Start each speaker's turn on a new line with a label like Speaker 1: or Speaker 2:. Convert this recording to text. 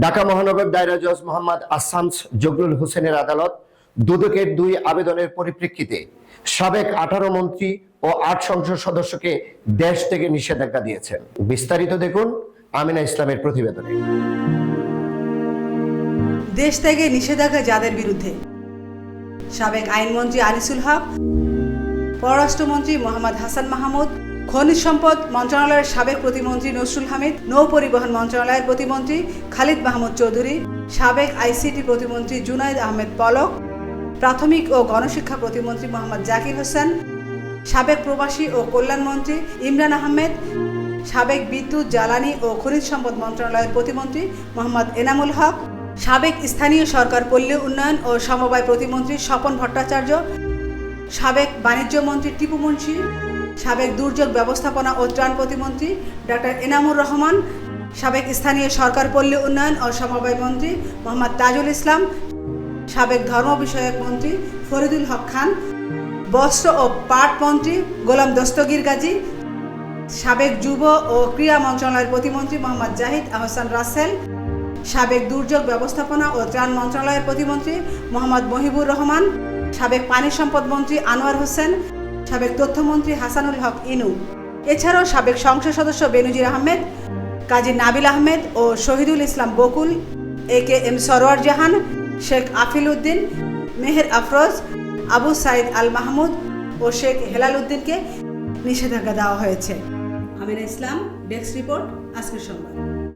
Speaker 1: ঢাকা মহানগর দায়রা জজ মোহাম্মদ আসামস জগলুল হোসেনের আদালত দুদকের 2 আবেদনের পরিপ্রেক্ষিতে সাবেক 18 মন্ত্রী ও 8 সংসদ সদস্যকে দেশ থেকে নিষেধাজ্ঞা দিয়েছেন। বিস্তারিত দেখুন আমিনা ইসলামের প্রতিবেদনে।
Speaker 2: দেশ থেকে নিষেধাজ্ঞা যাদের বিরুদ্ধে: সাবেক আইনমন্ত্রী আনিসুল হক, পররাষ্ট্রমন্ত্রী মোহাম্মদ হাসান মাহমুদ, খনিজ সম্পদ মন্ত্রণালয়ের সাবেক প্রতিমন্ত্রী নসরুল হামিদ, নৌ পরিবহন মন্ত্রণালয়ের প্রতিমন্ত্রী খালিদ মাহমুদ চৌধুরী, সাবেক আইসিটি প্রতিমন্ত্রী জুনাইদ আহমেদ পলক, প্রাথমিক ও গণশিক্ষা প্রতিমন্ত্রী মোহাম্মদ জাকির হোসেন, সাবেক প্রবাসী ও কল্যাণমন্ত্রী ইমরান আহমেদ, সাবেক বিদ্যুৎ জ্বালানি ও খনিজ সম্পদ মন্ত্রণালয়ের প্রতিমন্ত্রী মোহাম্মদ এনামুল হক, সাবেক স্থানীয় সরকার পল্লী উন্নয়ন ও সমবায় প্রতিমন্ত্রী স্বপন ভট্টাচার্য, সাবেক বাণিজ্য মন্ত্রী টিপু মুন্সি, সাবেক দুর্যোগ ব্যবস্থাপনা ও ত্রাণ প্রতিমন্ত্রী ডক্টর এনামুর রহমান, সাবেক স্থানীয় সরকার পল্লী উন্নয়ন ও সমবায় মন্ত্রী মোহাম্মদ তাজুল ইসলাম, সাবেক ধর্ম বিষয়ক মন্ত্রী ফরিদুল হক খান, বস্ত্র ও পাট মন্ত্রী গোলাম দস্তগীর গাজী, সাবেক যুব ও ক্রীড়া মন্ত্রণালয়ের প্রতিমন্ত্রী মোহাম্মদ জাহিদ আহসান রাসেল, সাবেক দুর্যোগ ব্যবস্থাপনা ও ত্রাণ মন্ত্রণালয়ের প্রতিমন্ত্রী মোহাম্মদ মহিবুর রহমান, সাবেক পানি সম্পদ মন্ত্রী আনোয়ার হোসেন, সাবেক তথ্যমন্ত্রী হাসানুল হক ইনু, এছাড়াও সাবেক সংসদ সদস্য বেনজির আহমেদ, কাজী নাবিল আহমেদ ও শহীদুল ইসলাম বকুল, AKM সরোয়ার জাহান, শেখ আফিল উদ্দিন, মেহের আফরোজ, আবু সাইদ আল মাহমুদ ও শেখ হেলাল উদ্দিনকে নিষেধাজ্ঞা দেওয়া হয়েছে। আমিনা ইসলাম, ডেস্ক রিপোর্ট, আজকের সংবাদ।